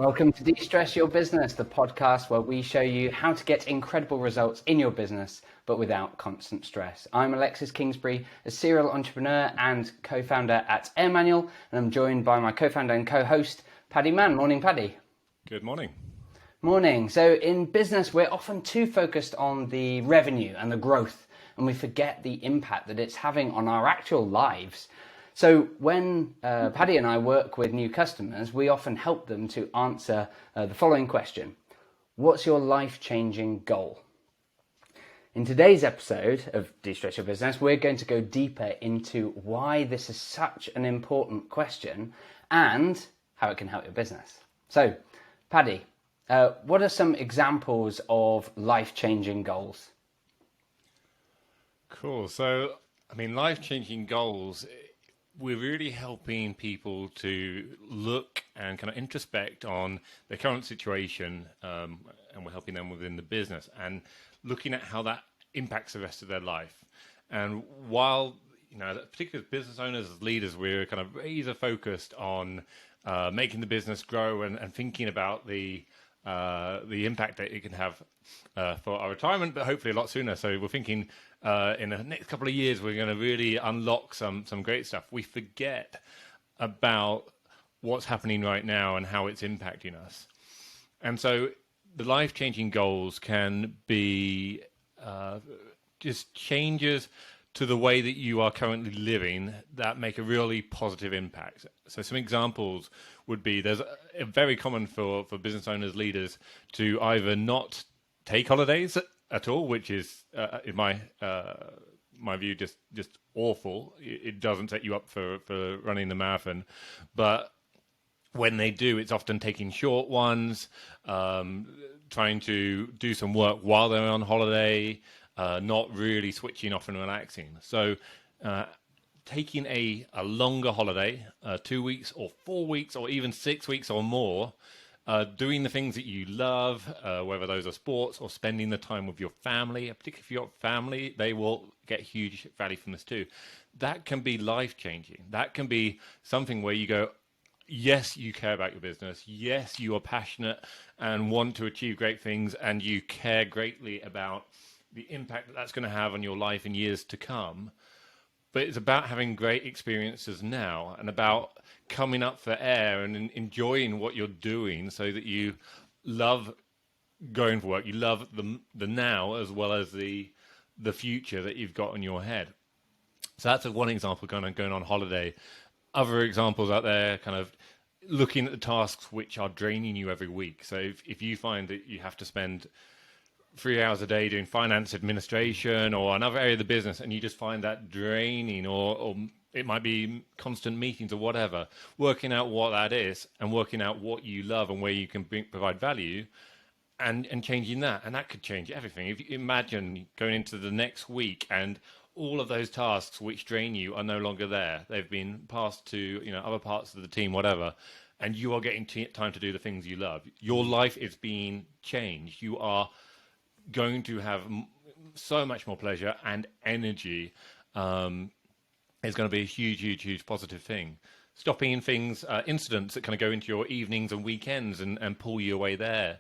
Welcome to De-Stress Your Business, the podcast where we show you how to get incredible results in your business, but without constant stress. I'm Alexis Kingsbury, a serial entrepreneur and co-founder at AirManual, and I'm joined by my co-founder and co-host, Paddy Mann. Morning, Paddy. Good morning. Morning. So in business, we're often too focused on the revenue and the growth, and we forget the impact that it's having on our actual lives. So when Paddy and I work with new customers, we often help them to answer the following question: what's your life-changing goal? In today's episode of De-Stress Your Business, we're going to go deeper into why this is such an important question and how it can help your business. So, Paddy, what are some examples of life-changing goals? Cool. So, life-changing goals, we're really helping people to look and kind of introspect on their current situation, and we're helping them within the business and looking at how that impacts the rest of their life. And while, particularly as business owners, as leaders, we're kind of razor focused on making the business grow and thinking about the impact that it can have for our retirement, but hopefully a lot sooner. So we're thinking in the next couple of years, we're going to really unlock some great stuff. We forget about what's happening right now and how it's impacting us. And so the life-changing goals can be just changes to the way that you are currently living that make a really positive impact. So some examples would be, there's a very common for business owners, leaders, to either not take holidays at all, which is, in my view, just awful. It doesn't set you up for running the marathon. But when they do, it's often taking short ones, trying to do some work while they're on holiday, not really switching off and relaxing. So taking a longer holiday, 2 weeks or 4 weeks or even 6 weeks or more, doing the things that you love, whether those are sports or spending the time with your family, particularly if you've got family, they will get huge value from this too. That can be life-changing. That can be something where you go, yes, you care about your business. Yes, you are passionate and want to achieve great things, and you care greatly about the impact that that's going to have on your life in years to come. But it's about having great experiences now and about coming up for air and enjoying what you're doing so that you love going for work. You love the now as well as the future that you've got in your head. So that's one example, kind of going on holiday. Other examples out there, kind of looking at the tasks which are draining you every week. So if you find that you have to spend 3 hours a day doing finance administration or another area of the business, and you just find that draining, or it might be constant meetings or whatever, working out what that is and working out what you love and where you can provide value and changing that. And that could change everything. If you imagine going into the next week and all of those tasks which drain you are no longer there. They've been passed to other parts of the team, whatever, and you are getting time to do the things you love. Your life is being changed. You are going to have so much more pleasure and energy. Is going to be a huge positive thing. Stopping things, incidents that kind of go into your evenings and weekends and pull you away there.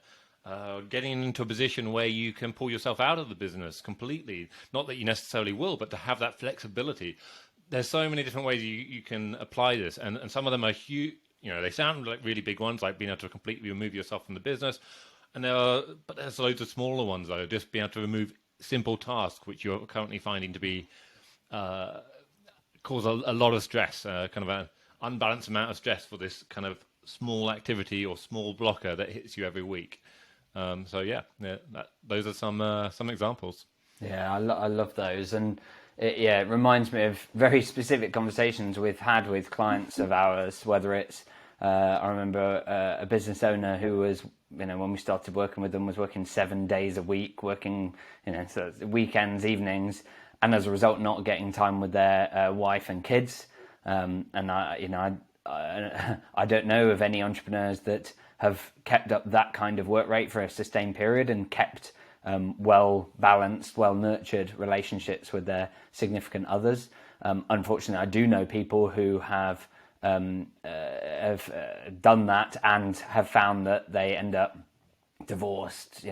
Getting into a position where you can pull yourself out of the business completely. Not that you necessarily will, but to have that flexibility. There's so many different ways you can apply this, and some of them are huge. They sound like really big ones, like being able to completely remove yourself from the business. But there's loads of smaller ones, though. Just being able to remove simple tasks, which you're currently finding to be cause a lot of stress, kind of an unbalanced amount of stress for this kind of small activity or small blocker that hits you every week. Those are some examplements. Yeah, I love those, and it reminds me of very specific conversations we've had with clients of ours. Whether it's I remember a business owner who was, when we started working with them, was working 7 days a week, working so weekends, evenings, and as a result not getting time with their wife and kids. And I don't know of any entrepreneurs that have kept up that kind of work rate for a sustained period and kept well-balanced, well-nurtured relationships with their significant others. Unfortunately, I do know people who have have done that and have found that they end up divorced,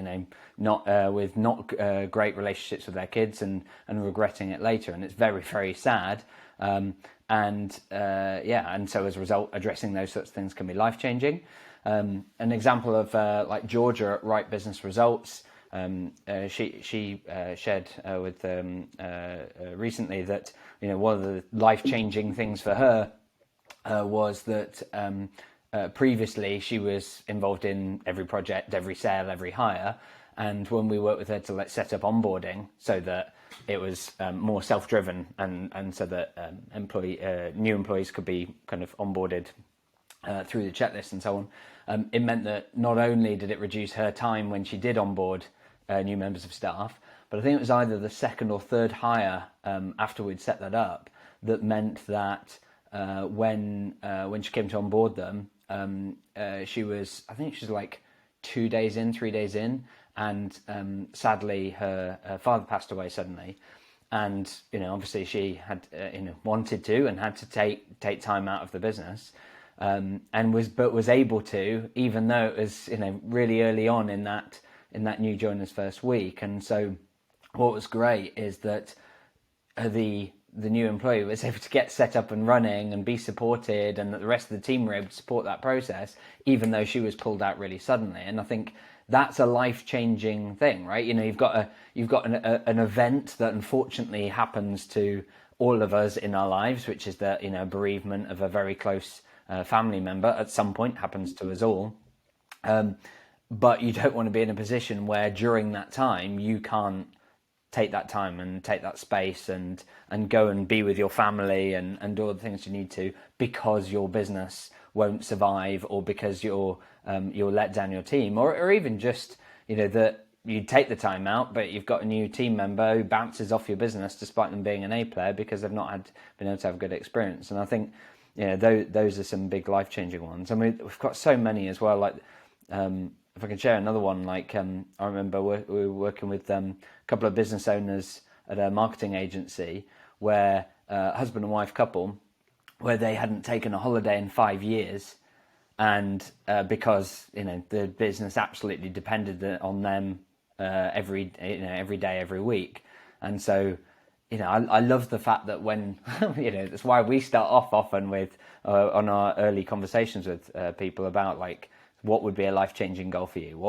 not with not great relationships with their kids, and regretting it later, and it's very, very sad. And so as a result, addressing those sorts of things can be life changing. An example of like Georgia at Right Business Results, she shared with recently that one of the life changing things for her was that previously she was involved in every project, every sale, every hire, and when we worked with her to set up onboarding so that it was more self-driven and so that new employees could be kind of onboarded through the checklist and so on, it meant that not only did it reduce her time when she did onboard new members of staff, but I think it was either the second or third hire after we'd set that up that meant that when she came to onboard them, I think she was like 3 days in, and sadly her father passed away suddenly, and obviously she had wanted to and had to take time out of the business, and was able to, even though it was really early on in that new joiner's first week. And so what was great is that the new employee was able to get set up and running and be supported, and that the rest of the team were able to support that process, even though she was pulled out really suddenly. And I think that's a life-changing thing, right? You've got an event that unfortunately happens to all of us in our lives, which is the bereavement of a very close family member. At some point, happens to us all. But you don't want to be in a position where during that time you can't take that time and take that space and go and be with your family and do all the things you need to, because your business won't survive, or because you'll let down your team, or even just that you take the time out but you've got a new team member who bounces off your business despite them being an A player because they've not been able to have a good experience. And I think those are some big life-changing ones. I mean, we've got so many as well, like if I can share another one, like I remember we were working with a couple of business owners at a marketing agency where husband and wife couple, where they hadn't taken a holiday in 5 years, and because the business absolutely depended on them every day, every week. And so I love the fact that when that's why we start off often with on our early conversations with people about like, what would be a life-changing goal for you?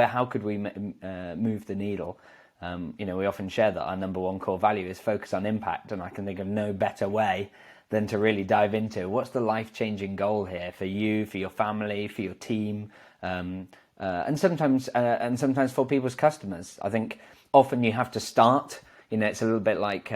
How could we move the needle? We often share that our number one core value is focus on impact, and I can think of no better way than to really dive into what's the life-changing goal here for you, for your family, for your team, and sometimes for people's customers. I think often you have to start. It's a little bit like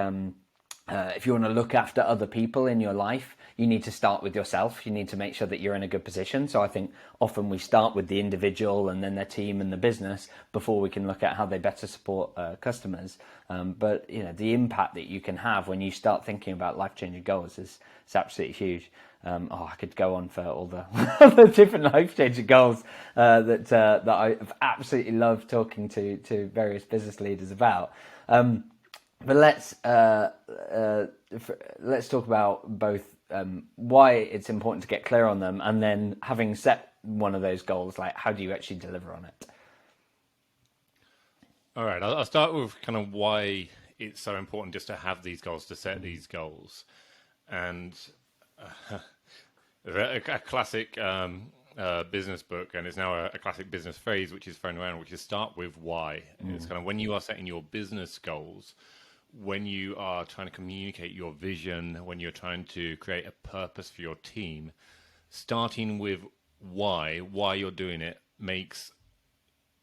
if you want to look after other people in your life, you need to start with yourself. You need to make sure that you're in a good position. So I think often we start with the individual and then their team and the business before we can look at how they better support customers. But the impact that you can have when you start thinking about life-changing goals is absolutely huge. I could go on for all the, the different life-changing goals that I've absolutely loved talking to various business leaders about. But let's talk about both why it's important to get clear on them, and then having set one of those goals, like how do you actually deliver on it? All right, I'll start with kind of why it's so important just to have these goals, to set these goals. And a classic business book, and it's now a classic business phrase which is thrown around, which is start with why. It's kind of when you are setting your business goals, when you are trying to communicate your vision, when you're trying to create a purpose for your team, starting with why you're doing it makes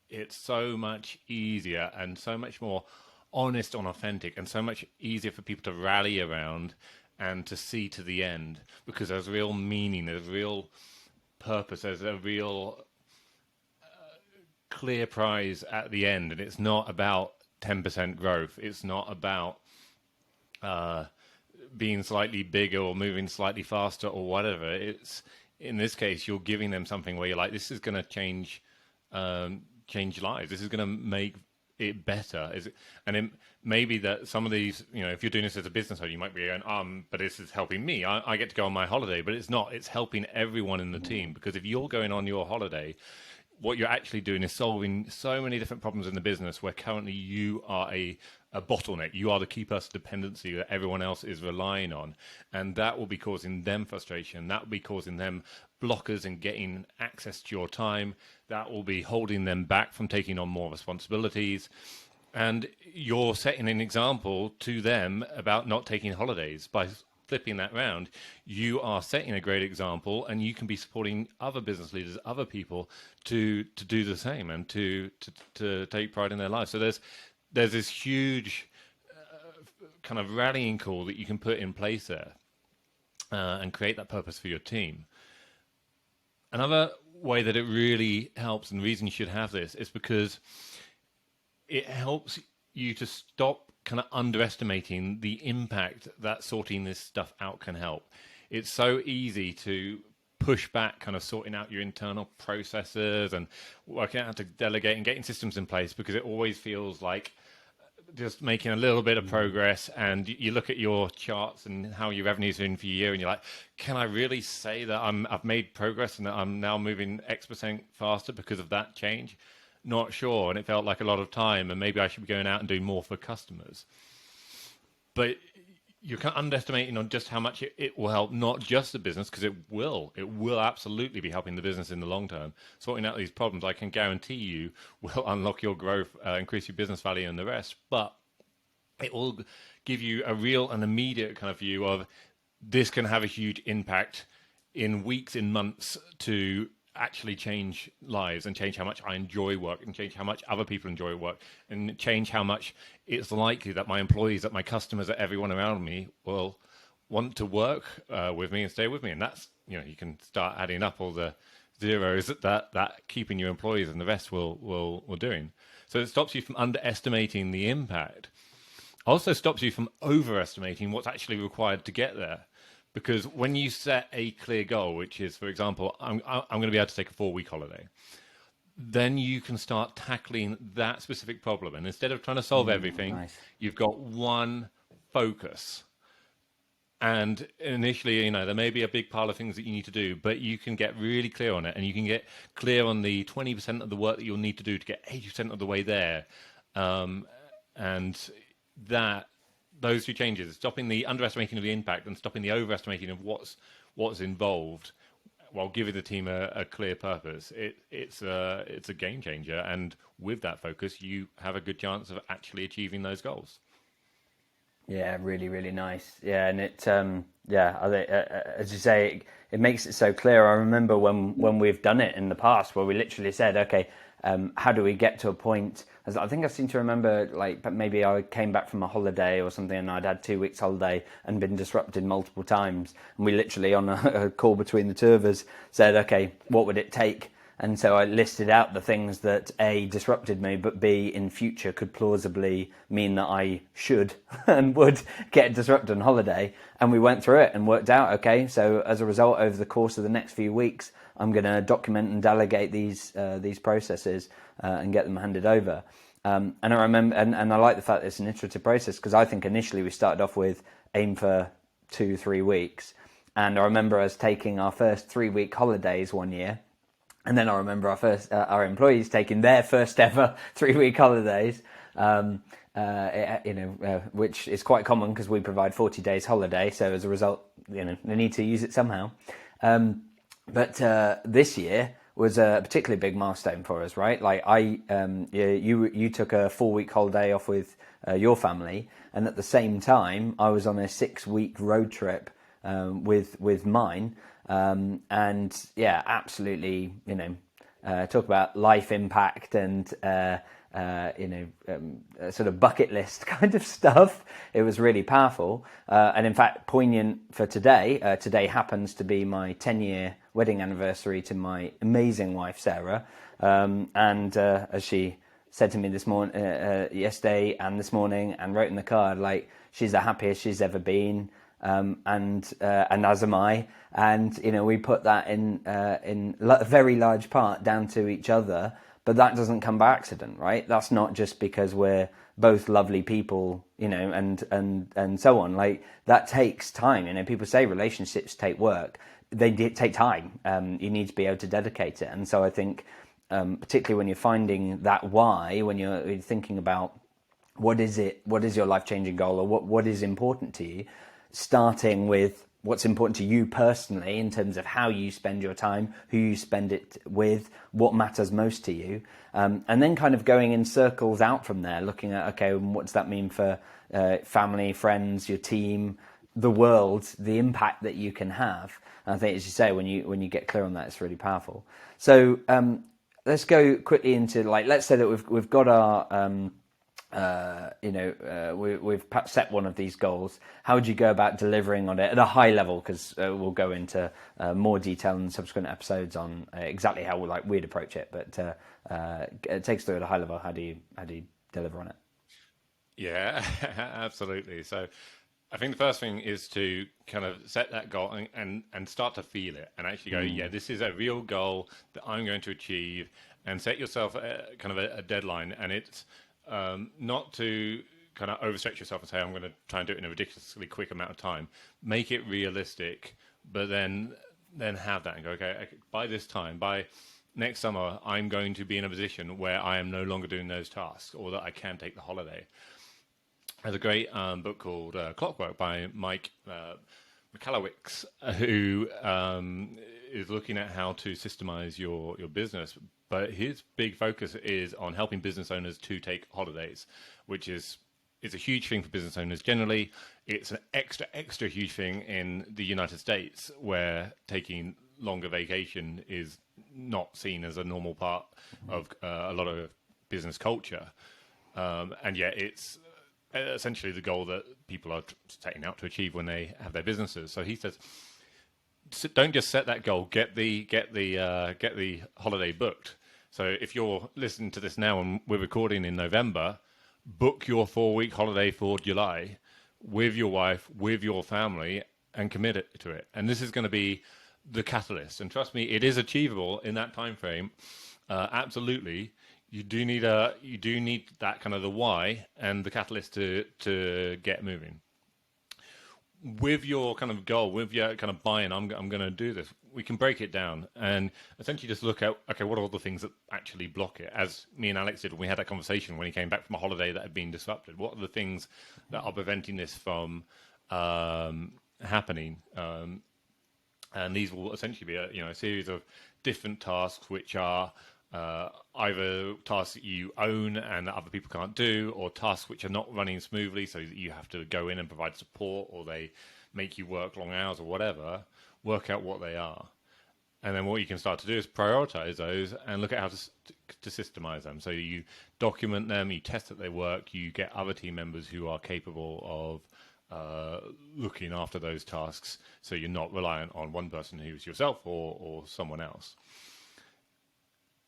it so much easier and so much more honest and authentic, and so much easier for people to rally around and to see to the end, because there's real meaning, there's real purpose, there's a real clear prize at the end. And it's not about 10% growth. It's not about being slightly bigger or moving slightly faster or whatever. It's, in this case, you're giving them something where you're like, this is going to change lives. This is going to make it better? And it maybe that some of these, if you're doing this as a business owner, you might be going, but this is helping me. I get to go on my holiday, but it's not. It's helping everyone in the team, because if you're going on your holiday, what you're actually doing is solving so many different problems in the business where currently you are a bottleneck. You are the key person dependency that everyone else is relying on. And that will be causing them frustration. That will be causing them blockers in getting access to your time. That will be holding them back from taking on more responsibilities. And you're setting an example to them about not taking holidays. By flipping that round, you are setting a great example, and you can be supporting other business leaders, other people to do the same and to take pride in their lives. So there's this huge kind of rallying call that you can put in place there and create that purpose for your team. Another way that it really helps, and the reason you should have this, is because it helps you to stop kind of underestimating the impact that sorting this stuff out can help. It's so easy to push back kind of sorting out your internal processes and working out how to delegate and getting systems in place, because it always feels like just making a little bit of progress. And you look at your charts and how your revenues are in for your year, and you're like, can I really say that I've made progress and that I'm now moving X% faster because of that change? Not sure. And it felt like a lot of time, and maybe I should be going out and doing more for customers. But you're kind of underestimating on just how much it will help, not just the business, because it will absolutely be helping the business in the long term. Sorting out these problems, I can guarantee you, will unlock your growth, increase your business value and the rest. But it will give you a real and immediate kind of view of this can have a huge impact in weeks, in months, to actually change lives and change how much I enjoy work and change how much other people enjoy work and change how much it's likely that my employees, that my customers, that everyone around me will want to work with me and stay with me. And that's, you can start adding up all the zeros that keeping your employees and the rest will doing. So it stops you from underestimating the impact. Also stops you from overestimating what's actually required to get there. Because when you set a clear goal, which is, for example, I'm going to be able to take a 4-week holiday, then you can start tackling that specific problem. And instead of trying to solve everything, you've got one focus. And initially, there may be a big pile of things that you need to do, but you can get really clear on it, and you can get clear on the 20% of the work that you'll need to do to get 80% of the way there. And those two changes, stopping the underestimating of the impact and stopping the overestimating of what's involved, while giving the team a clear purpose, it's a game changer. And with that focus, you have a good chance of actually achieving those goals. Yeah, really, really nice. Yeah, and it, I think, as you say, it makes it so clear. I remember when we've done it in the past, where we literally said, okay, how do we get to a point? As I think I seem to remember, like, maybe I came back from a holiday or something, and I'd had 2 weeks holiday and been disrupted multiple times. And we literally, on a call between the two of us, said, okay, what would it take? And so I listed out the things that A, disrupted me, but B, in future could plausibly mean that I should and would get disrupted on holiday. And we went through it and worked out, okay, so as a result, over the course of the next few weeks, I'm going to document and delegate these processes and get them handed over. And I remember, and I like the fact that it's an iterative process, because I think initially we started off with aim for 2-3 weeks. And I remember us taking our first 3-week holidays one year. And then I remember our employees taking their first ever 3-week holidays, which is quite common because we provide 40 days holiday. So as a result, they need to use it somehow. But this year was a particularly big milestone for us, right? Like you took a 4-week holiday off with your family, and at the same time, I was on a 6-week road trip with mine. And yeah, absolutely, talk about life impact and, sort of bucket list kind of stuff. It was really powerful. And in fact, poignant for today. Today happens to be my 10-year wedding anniversary to my amazing wife, Sarah. And as she said to me this morning, yesterday and this morning, and wrote in the card, like, she's the happiest she's ever been. And as am I, and we put that in a very large part down to each other, but that doesn't come by accident, right? That's not just because we're both lovely people, and so on. Like, that takes time. People say relationships take work. They take time. You need to be able to dedicate it. And so I think, particularly when you're finding that why, when you're thinking about what is your life-changing goal, or what is important to you, starting with what's important to you personally in terms of how you spend your time, who you spend it with, what matters most to you, and then kind of going in circles out from there, looking at, okay, what does that mean for family, friends, your team, the world, the impact that you can have. And I think, as you say, when you get clear on that, it's really powerful. So let's go quickly into, like, let's say that we've got our we've set one of these goals. How would you go about delivering on it at a high level? Because we'll go into more detail in subsequent episodes on exactly how we'd approach it. But it takes through at a high level. How do you deliver on it? Yeah, absolutely. So I think the first thing is to kind of set that goal and start to feel it, and actually go, yeah, this is a real goal that I'm going to achieve, and set yourself kind of a deadline. And it's not to kind of overstretch yourself and say, I'm going to try and do it in a ridiculously quick amount of time. Make it realistic, but then have that and go, okay, by this time, by next summer, I'm going to be in a position where I am no longer doing those tasks, or that I can take the holiday. There's a great book called Clockwork by Mike Michalowicz, who is looking at how to systemize your business. But his big focus is on helping business owners to take holidays, which is a huge thing for business owners generally. It's an extra huge thing in the United States, where taking longer vacation is not seen as a normal part of a lot of business culture. And yet it's essentially the goal that people are setting out to achieve when they have their businesses. So he says, don't just set that goal. Get the holiday booked. So if you're listening to this now and we're recording in November, book your 4-week holiday for July with your wife, with your family, and commit it to it. And this is going to be the catalyst. And trust me, it is achievable in that time frame. Absolutely. You do need that kind of the why and the catalyst to get moving. With your kind of goal, with your kind of buy-in, I'm going to do this. We can break it down and essentially just look at, okay, what are all the things that actually block it? As me and Alex did when we had that conversation when he came back from a holiday that had been disrupted. What are the things that are preventing this from happening? And these will essentially be a series of different tasks, which are either tasks that you own and that other people can't do, or tasks which are not running smoothly, so that you have to go in and provide support, or they make you work long hours or whatever. Work out what they are. And then what you can start to do is prioritize those and look at how to systemize them. So you document them, you test that they work, you get other team members who are capable of looking after those tasks, so you're not reliant on one person who's yourself or someone else.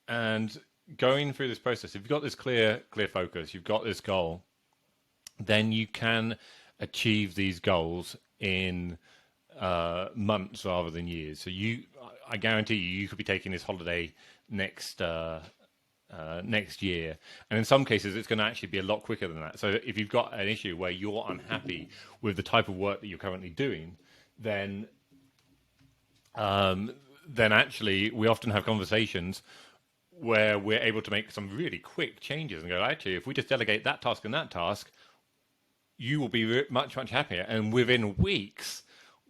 And going through this process, if you've got this clear focus, you've got this goal, then you can achieve these goals in months rather than years. So I guarantee you could be taking this holiday next year, and in some cases it's going to actually be a lot quicker than that. So if you've got an issue where you're unhappy with the type of work that you're currently doing, then actually we often have conversations where we're able to make some really quick changes and go, actually, if we just delegate that task and that task, you will be much happier. And within weeks,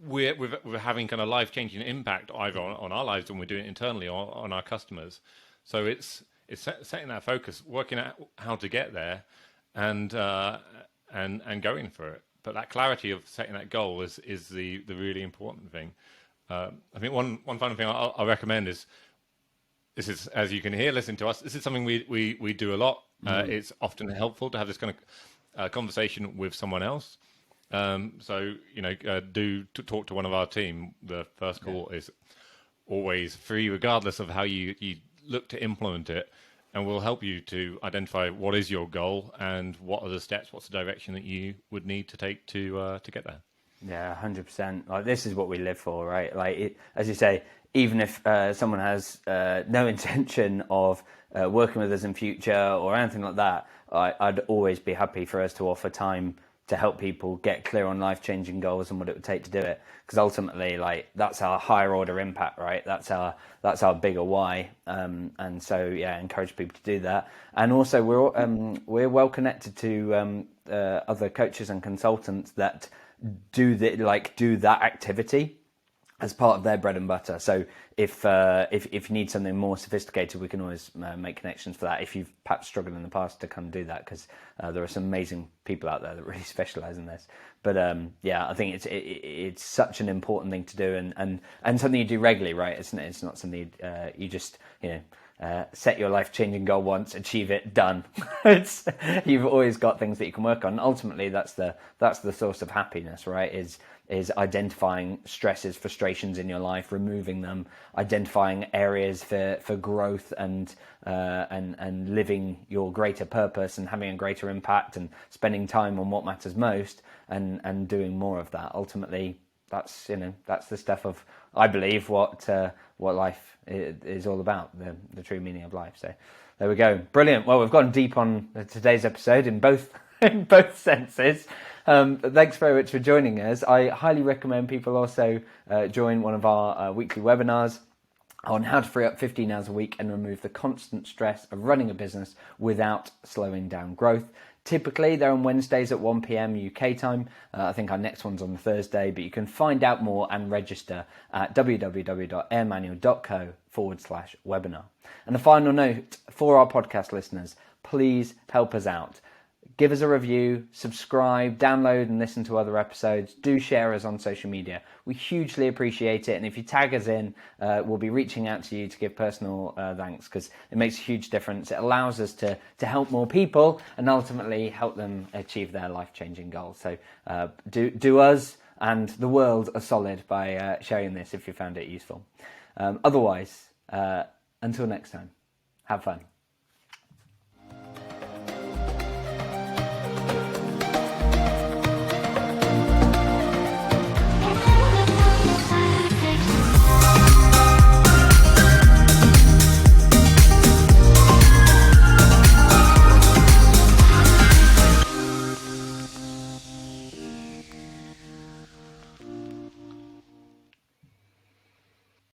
we're having kind of life-changing impact either on our lives when we're doing it internally or on our customers. So it's setting that focus, working out how to get there, and going for it. But that clarity of setting that goal is the really important thing. I think one final thing I'll recommend is, this is, as you can hear, listen to us, this is something we do a lot. It's often helpful to have this kind of conversation with someone else. So, do talk to one of our team. The first call is always free, regardless of how you look to implement it. And we'll help you to identify what is your goal and what are the steps, what's the direction that you would need to take to get there. Yeah, 100%. Like, this is what we live for, right? Like, as you say, even if someone has no intention of working with us in future or anything like that, I'd always be happy for us to offer time to help people get clear on life-changing goals and what it would take to do it. Because ultimately, like, that's our higher order impact, right? That's our bigger why. And so, yeah, encourage people to do that. And also, we're well connected to other coaches and consultants that do that activity as part of their bread and butter. So if you need something more sophisticated, we can always make connections for that. If you've perhaps struggled in the past to come do that, because there are some amazing people out there that really specialize in this. But yeah, I think it's such an important thing to do, and something you do regularly, right? It's not something you just set your life-changing goal once, achieve it, done. You've always got things that you can work on. Ultimately, that's the source of happiness, right? Is identifying stresses, frustrations in your life, removing them, identifying areas for growth and living your greater purpose and having a greater impact and spending time on what matters most and doing more of that. Ultimately, that's the stuff of, I believe, what life is all about, the true meaning of life. So there we go. Brilliant. Well, we've gone deep on today's episode in both senses. Thanks very much for joining us. I highly recommend people also join one of our weekly webinars on how to free up 15 hours a week and remove the constant stress of running a business without slowing down growth. Typically, they're on Wednesdays at 1 p.m. UK time. I think our next one's on Thursday, but you can find out more and register at www.airmanual.co/webinar. And a final note for our podcast listeners, please help us out. Give us a review, subscribe, download and listen to other episodes. Do share us on social media. We hugely appreciate it. And if you tag us in, we'll be reaching out to you to give personal thanks, because it makes a huge difference. It allows us to help more people and ultimately help them achieve their life-changing goals. So do us and the world a solid by sharing this if you found it useful. Otherwise, until next time, have fun.